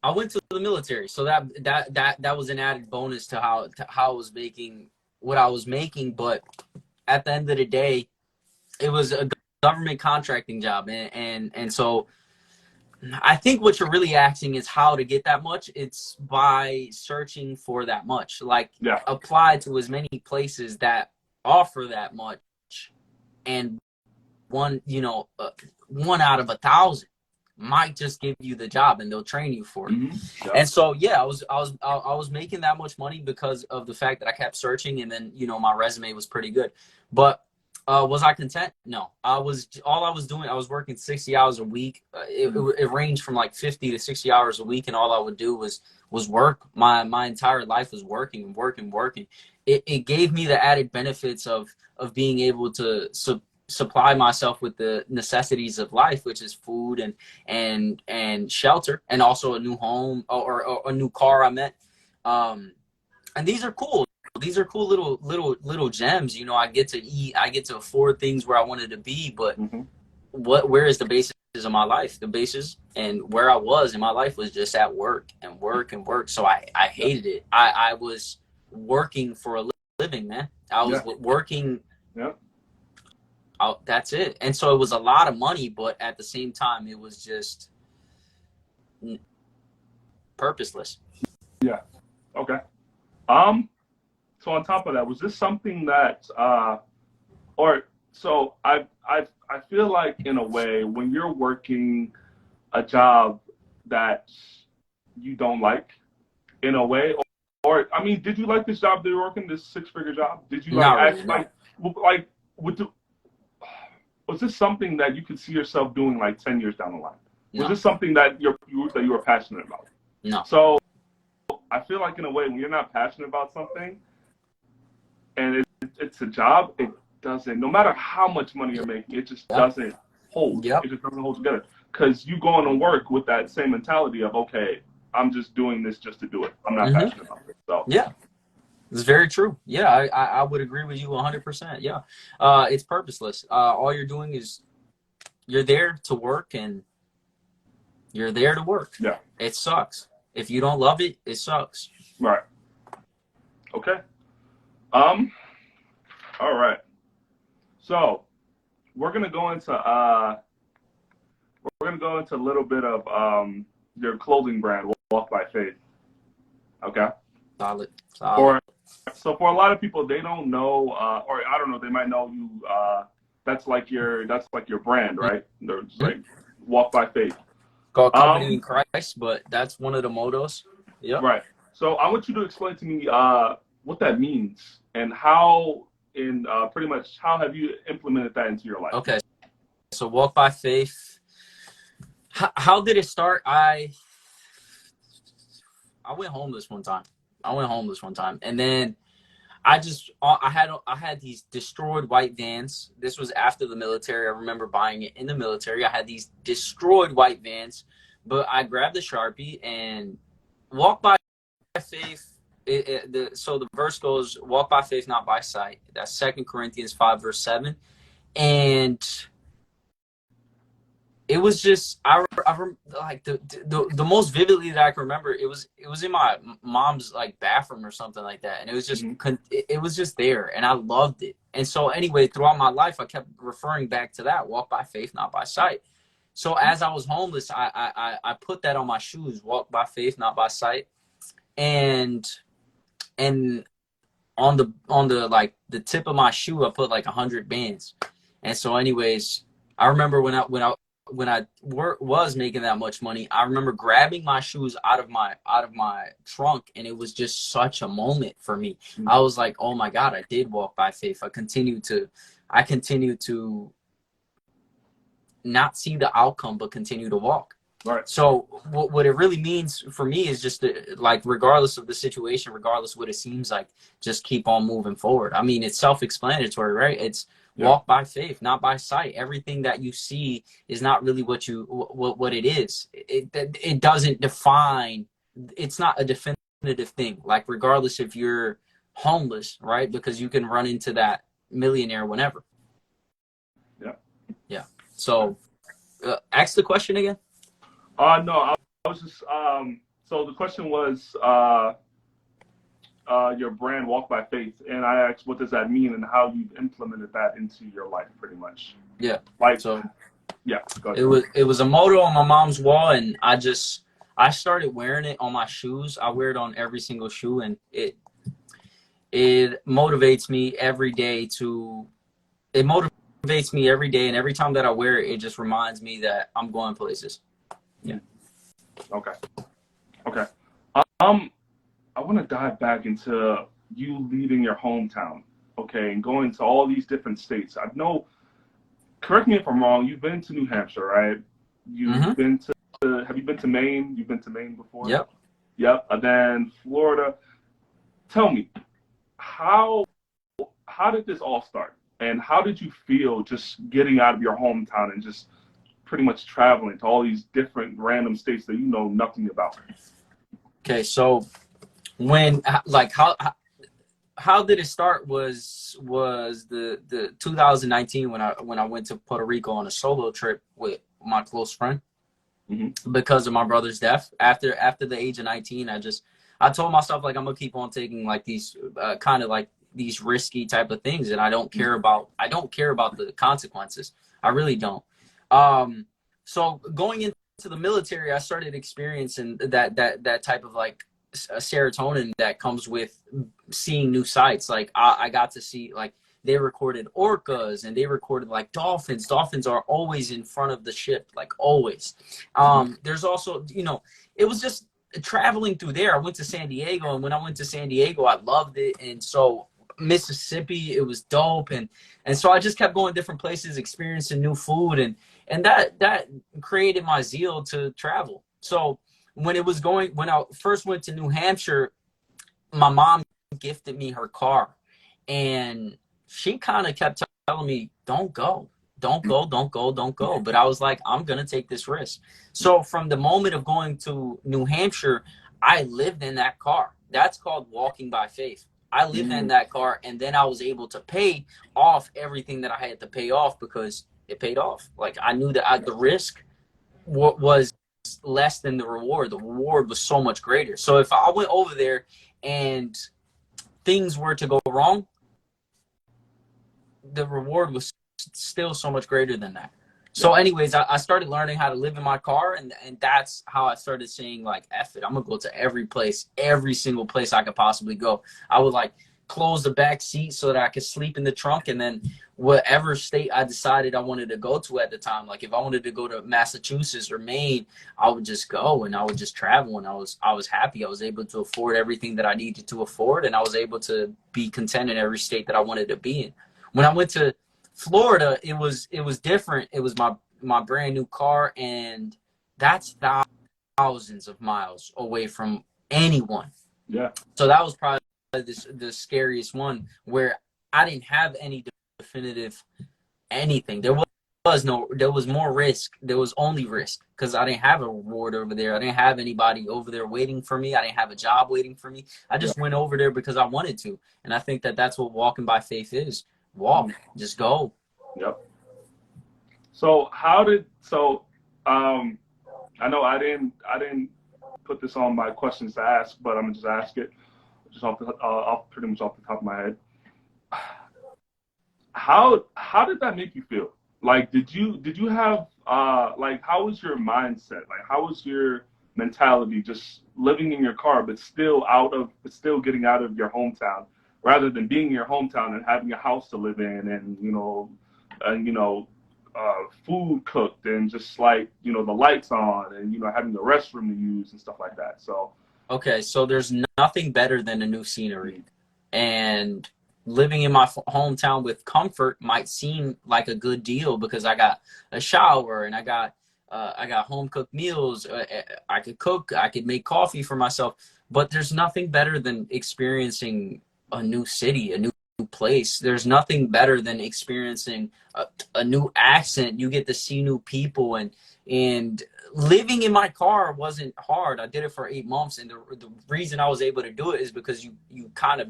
I went to the military, so that was an added bonus to how I was making what I was making. But at the end of the day, it was a government contracting job, and so I think what you're really asking is how to get that much. It's by searching for that much, like apply to as many places that offer that much, and one out of 1,000 might just give you the job and they'll train you for it. And so I was making that much money because of the fact that I kept searching, and then my resume was pretty good. But was I content? No. I was working 60 hours a week. It ranged from like 50 to 60 hours a week, and all I would do was work. My entire life was working. It gave me the added benefits of being able to supply myself with the necessities of life, which is food and shelter, and also a new home or a new car I met. And these are cool. These are cool little gems. I get to eat. I get to afford things where I wanted to be. But where is the basis of my life? The basis and where I was in my life was just at work and work and work. So I hated it. I was working for a living, man. I was working. Yeah. That's it. And so it was a lot of money, but at the same time, it was just purposeless. Yeah.
Okay. So on top of that, was this something that, I feel like in a way when you're working a job that you don't like, in a way, or I mean, did you like this job that you're working, this six-figure job? Did you was this something that you could see yourself doing like 10 years down the line? Was this something that you were passionate about?
No.
So I feel like in a way when you're not passionate about something and it's a job, doesn't, no matter how much money you're making, it just
Yeah.
doesn't hold.
Yep.
It just doesn't hold together. Because you go on to work with that same mentality of, okay, I'm just doing this just to do it. I'm not
Mm-hmm.
passionate about it. So
Yeah. It's very true. Yeah, I would agree with you 100%. Yeah. It's purposeless. All you're doing is you're there to work, and you're there to work.
yeah,
It sucks. If you don't love it, it sucks.
right. Okay. Um. All right. So we're gonna go into a little bit of your clothing brand, Walk by Faith. Okay.
Solid. Solid.
For for a lot of people, they don't know, or I don't know, they might know you. That's like your brand, right? They're just like Walk by Faith.
Called Company in
Um.
Christ, but that's one of the mottos. Yep.
Right. So I want you to explain to me what that means and how, in pretty much, how have you implemented that into your life?
Okay. So Walk by Faith. How did it start? I went homeless one time. And then I had these destroyed white vans. This was after the military. I remember buying it in the military. I had these destroyed white vans, but I grabbed the Sharpie and walked by faith. So the verse goes, "Walk by faith, not by sight." That's 2 Corinthians 5 verse 7, and it was just like the most vividly that I can remember. It was in my mom's like bathroom or something like that, and it was just it was just there, and I loved it. And so anyway, throughout my life, I kept referring back to that: walk by faith, not by sight. So as I was homeless, I put that on my shoes: walk by faith, not by sight, and on the like the tip of my shoe, I put like 100 bands. And so anyways, I remember when I was making that much money, I remember grabbing my shoes out of my trunk, and it was just such a moment for me. I was like, oh my God, I did walk by faith. I continued to not see the outcome, but continue to walk.
Right.
So what it really means for me is just like, regardless of the situation, regardless of what it seems like, just keep on moving forward. I mean, it's self-explanatory, right? It's walk by faith, not by sight. Everything that you see is not really what it is. It doesn't define. It's not a definitive thing. Like, regardless if you're homeless, right? Because you can run into that millionaire whenever.
Yeah.
Yeah. So ask the question again.
No, I was just so the question was your brand Walk by Faith, and I asked what does that mean and how you've implemented that into your life, pretty much.
Yeah.
Like,
so
yeah, go ahead.
it was a motto on my mom's wall, and I started wearing it on my shoes. I wear it on every single shoe, and it motivates me every day and every time that I wear it, it just reminds me that I'm going places. Yeah.
Okay. I want to dive back into you leaving your hometown, okay, and going to all these different states. I know, correct me if I'm wrong, you've been to New Hampshire, right? You've been to, have you been to Maine? You've been to Maine before? Yep. And then Florida. Tell me, how did this all start? And how did you feel just getting out of your hometown and just pretty much traveling to all these different random states that you know nothing about?
Okay, so when, like, how did it start was the 2019 when I went to Puerto Rico on a solo trip with my close friend. Because of my brother's death. After the age of 19, I told myself, like, I'm gonna keep on taking like these kind of like these risky type of things, and I don't care about the consequences. I really don't. So going into the military, I started experiencing that type of like serotonin that comes with seeing new sights. Like I got to see, like, they recorded orcas and they recorded like dolphins. Dolphins are always in front of the ship, like always. There's also, it was just traveling through there. I went to San Diego, and when I went to San Diego, I loved it. And so Mississippi, it was dope. And so I just kept going different places, experiencing new food, and that created my zeal to travel. So when I first went to New Hampshire, my mom gifted me her car, and she kind of kept telling me, don't go, don't go, don't go, don't go. But I was like, I'm going to take this risk. So from the moment of going to New Hampshire, I lived in that car. That's called walking by faith. I lived in that car, and then I was able to pay off everything that I had to pay off because it paid off. Like I knew that the risk was less than the reward. The reward was so much greater. So if I went over there and things were to go wrong, the reward was still so much greater than that. So anyways, I started learning how to live in my car, and that's how I started saying, like, F it, I'm gonna go to every place, every single place I could possibly go. I would like close the back seat so that I could sleep in the trunk, and then whatever state I decided I wanted to go to at the time, like if I wanted to go to Massachusetts or Maine, I would just go and I would just travel, and I was happy. I was able to afford everything that I needed to afford, and I was able to be content in every state that I wanted to be in. When I went to Florida, it was different. It was my brand new car, and that's thousands of miles away from anyone.
Yeah.
So that was probably the scariest one, where I didn't have any definitive anything. There was more risk. There was only risk because I didn't have a reward over there. I didn't have anybody over there waiting for me. I didn't have a job waiting for me. I just went over there because I wanted to. And I think that that's what walking by faith is. Walk, just go.
Yep. So I know I didn't put this on my questions to ask, but I'm gonna just ask it just off pretty much off the top of my head. How did that make you feel? Like, did you have like, how was your mindset? Like, how was your mentality just living in your car but still getting out of your hometown, rather than being in your hometown and having a house to live in, and food cooked, and just like, the lights on, and having the restroom to use and stuff like that. So
Okay, so there's nothing better than a new scenery. And living in my hometown with comfort might seem like a good deal because I got a shower and I got home cooked meals. I could cook, I could make coffee for myself. But there's nothing better than experiencing a new city, a new place. There's nothing better than experiencing a new accent. You get to see new people, and living in my car wasn't hard. I did it for 8 months, and the reason I was able to do it is because you kind of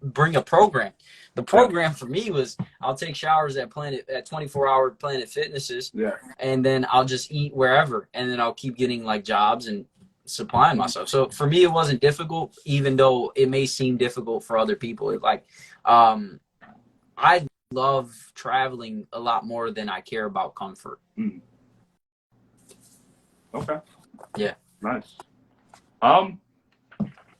bring a program. The program for me was I'll take showers at 24-hour Planet Fitnesses, and then I'll just eat wherever, and then I'll keep getting like jobs and supplying myself. So for me, it wasn't difficult, even though it may seem difficult for other people. I love traveling a lot more than I care about comfort.
Okay.
Yeah.
Nice. So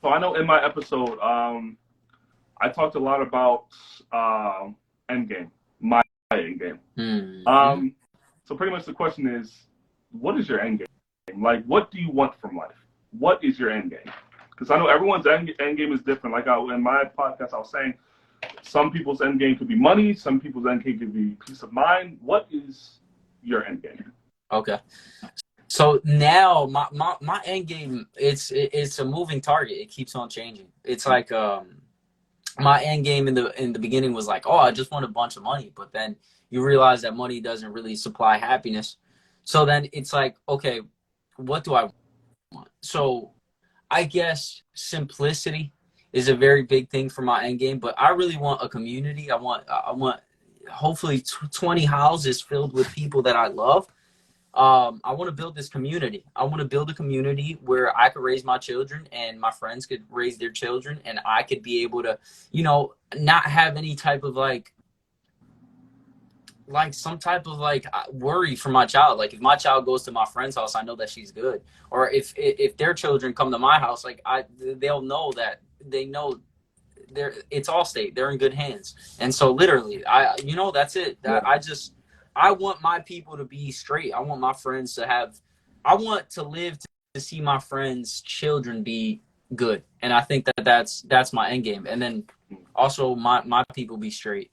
I know in my episode, I talked a lot about endgame, my endgame. So pretty much the question is, what is your endgame? Like, what do you want from life? What is your endgame? Because I know everyone's endgame is different. Like in my podcast, I was saying, some people's endgame could be money. Some people's endgame could be peace of mind. What is your endgame?
Okay. So now my end game, it's a moving target. It keeps on changing. It's like my end game in the beginning was like, oh, I just want a bunch of money, but then you realize that money doesn't really supply happiness. So then it's like, okay, what do I want? So I guess simplicity is a very big thing for my end game, but I really want a community. I want hopefully 20 houses filled with people that I love. I want to build this community. I want to build a community where I could raise my children and my friends could raise their children, and I could be able to, not have any type of like some type of like worry for my child. Like if my child goes to my friend's house, I know that she's good. Or if their children come to my house, like they'll know that it's Allstate. They're in good hands. And so literally, that's it. I want my people to be straight. I want my friends I want to live to see my friends' children be good. And I think that's my end game. And then also my people be straight.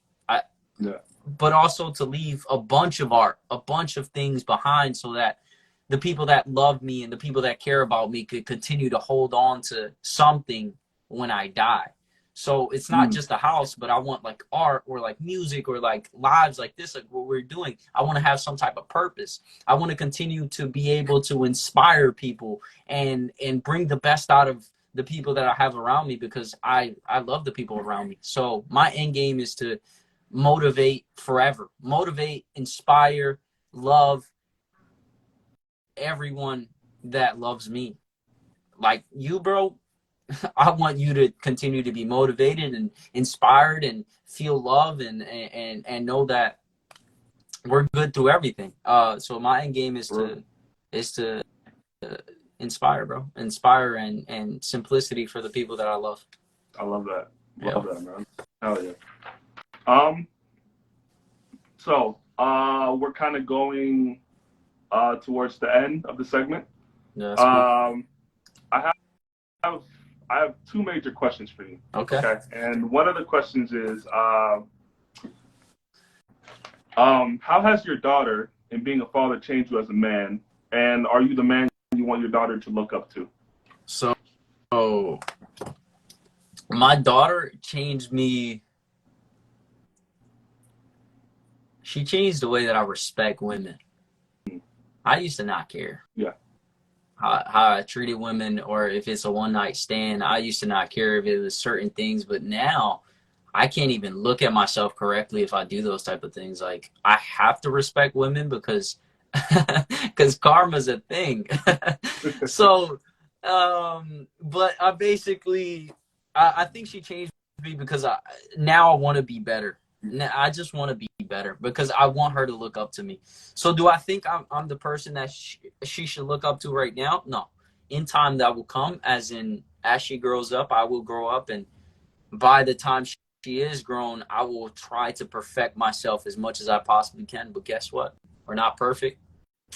But also to leave a bunch of art, a bunch of things behind, so that the people that love me and the people that care about me could continue to hold on to something when I die. So it's not just a house, but I want like art or like music or like lives like this, like what we're doing. I want to have some type of purpose. I want to continue to be able to inspire people and bring the best out of the people that I have around me, because I love the people around me. So my end game is to motivate forever, motivate, inspire, love everyone that loves me. Like you, bro, I want you to continue to be motivated and inspired and feel love and know that we're good through everything. So my end game is to inspire, bro. Inspire and simplicity for the people that I love.
I love that.
Yeah.
Love that, man. Hell yeah. So we're kind of going towards the end of the segment.
Yeah, that's cool.
I have two major questions for you.
Okay.
And one of the questions is, how has your daughter and being a father changed you as a man? And are you the man you want your daughter to look up to?
So my daughter changed me. She changed the way that I respect women. I used to not care.
Yeah.
How I treated women, or if it's a one night stand, I used to not care if it was certain things, but now I can't even look at myself correctly if I do those type of things. Like I have to respect women because because karma's a thing. So but I basically I think she changed me because now I want to be better. Now I just want to be better because I want her to look up to me. So do I think I'm the person that she should look up to right now? No. In time that will come, as she grows up, I will grow up, and by the time she is grown, I will try to perfect myself as much as I possibly can. But guess what? We're not perfect.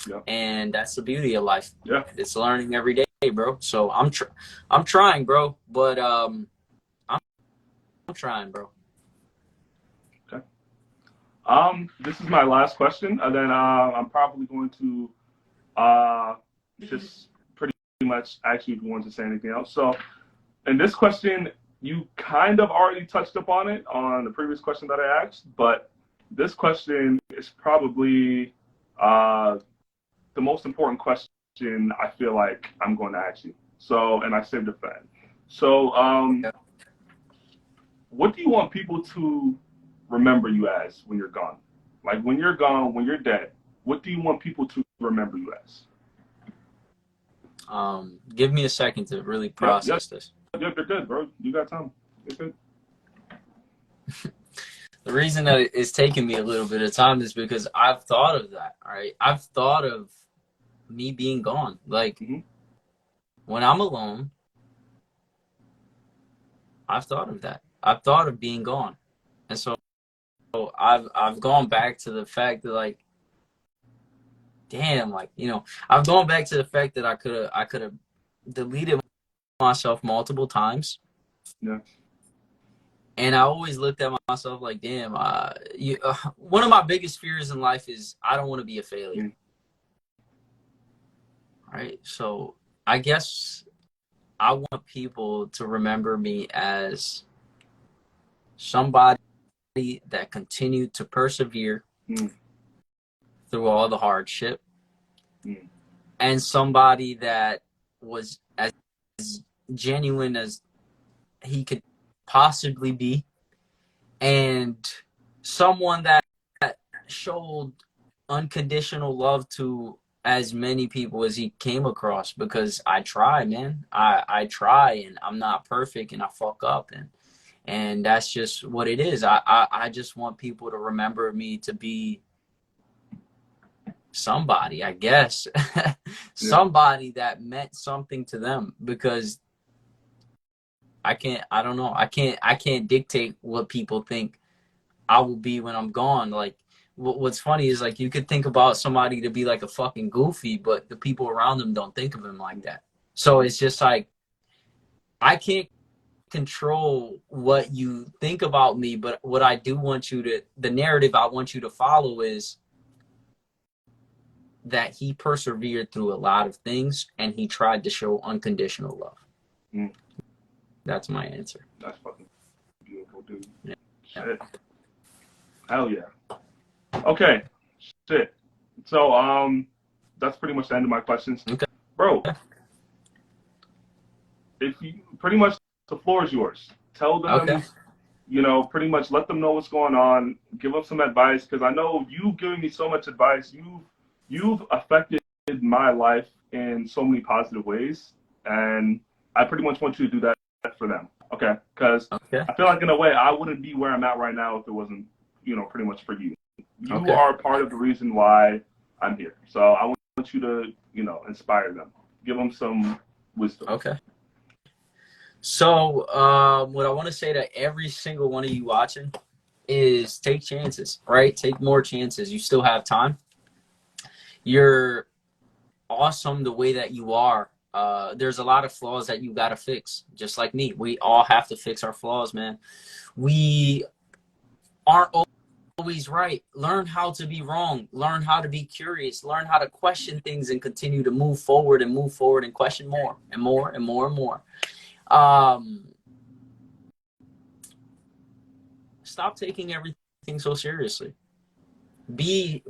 Yeah.
And that's the beauty of life.
Yeah.
It's learning every day, bro. So I'm trying, bro. But I'm trying, bro.
Okay. This is my last question, and then I'm probably going to just pretty much ask you if you want to say anything else. So, in this question, you kind of already touched upon it on the previous question that I asked, but this question is probably the most important question I feel like I'm going to ask you. So, and I saved it for that. So, what do you want people to remember you as when you're gone? Like when you're gone, when you're dead, what do you want people to remember you as?
Give me a second to really process this.
You're good, bro. You got time. You're good.
The reason that it's taking me a little bit of time is because I've thought of that. All right, I've thought of me being gone. Like when I'm alone, I've thought of that. I've thought of being gone, and so I've gone back to the fact that, like, damn, like, I've gone back to the fact that I could have deleted myself multiple times.
Yeah.
And I always looked at myself like, damn, one of my biggest fears in life is I don't want to be a failure. Right? So I guess I want people to remember me as somebody that continued to persevere through all the hardship, and somebody that was as genuine as he could possibly be, and someone that showed unconditional love to as many people as he came across, because I try, man. I try, and I'm not perfect, and I fuck up, and that's just what it is. I just want people to remember me to be somebody, I guess. Somebody that meant something to them, because I can't dictate what people think I will be when I'm gone. Like, what's funny is, like, you could think about somebody to be like a fucking goofy, but the people around them don't think of him like that. So it's just like, I can't control what you think about me, but what I do want the narrative I want you to follow is that he persevered through a lot of things, and he tried to show unconditional love. That's my answer.
That's fucking beautiful, dude.
Yeah.
Shit. Hell yeah. Okay. Shit. So that's pretty much the end of my questions.
Okay.
Bro, if you pretty much the floor is yours. Tell
Okay.
them, pretty much let them know what's going on. Give them some advice because I know you giving me so much advice. You've affected my life in so many positive ways, and I pretty much want you to do that for them. Okay? Because
Okay.
I feel like in a way I wouldn't be where I'm at right now if it wasn't, pretty much for you. You
Okay.
are part of the reason why I'm here. So I want you to, inspire them. Give them some wisdom.
Okay. So, what I want to say to every single one of you watching is take chances, right? Take more chances. You still have time. You're awesome the way that you are. There's a lot of flaws that you got to fix, just like me. We all have to fix our flaws, man. We aren't always right. Learn how to be wrong. Learn how to be curious. Learn how to question things and continue to move forward and question more and more and more and more. Stop taking everything so seriously. Be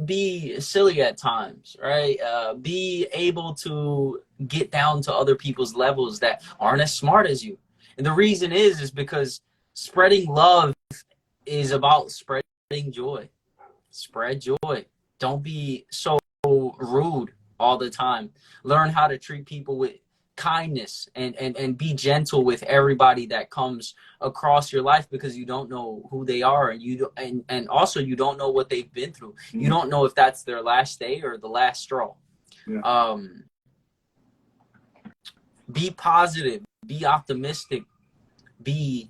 silly at times, right? Be able to get down to other people's levels that aren't as smart as you. And the reason is because spreading love is about spreading joy. Spread joy. Don't be so rude all the time. Learn how to treat people with kindness and be gentle with everybody that comes across your life because you don't know who they are and also you don't know what they've been through.
Mm-hmm.
You don't know if that's their last day or the last straw.
Yeah.
Be positive, be optimistic, be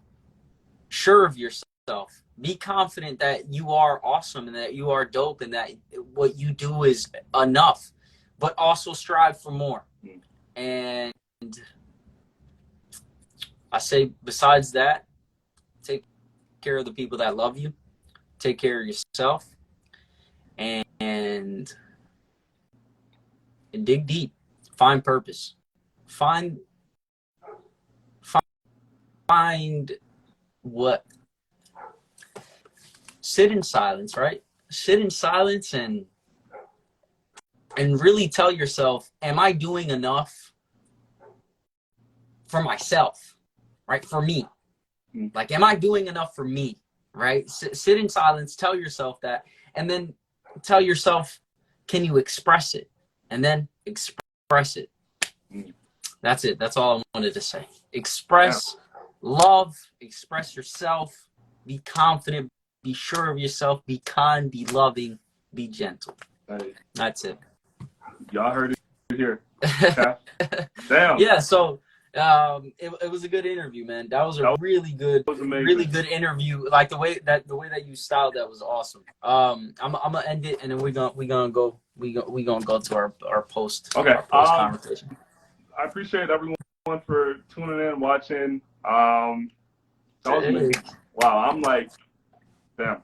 sure of yourself. Be confident that you are awesome and that you are dope and that what you do is enough, but also strive for more. And I say, besides that, take care of the people that love you, take care of yourself, and dig deep. Find purpose. Find what. Sit in silence, right? Sit in silence and really tell yourself, am I doing enough for myself, right? For me. Like, am I doing enough for me, right? Sit in silence, tell yourself that, and then tell yourself, can you express it? And then express it. That's it. That's all I wanted to say. Express love, express yourself, be confident, be sure of yourself, be kind, be loving, be gentle. That's it.
Y'all heard it here. Okay. Damn.
Yeah, so it was a good interview, man. That was a really good interview. Like the way that you styled that was awesome. I'm gonna end it and then we're gonna go to our post conversation.
I appreciate everyone for tuning in and watching. That was amazing. Wow, I'm like, damn.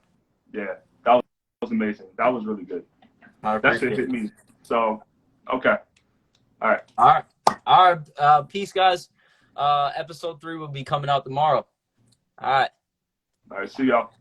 Yeah, that was amazing. That was really good. That shit hit me. So, okay. All
right. Peace, guys. Episode 3 will be coming out tomorrow. All right.
See y'all.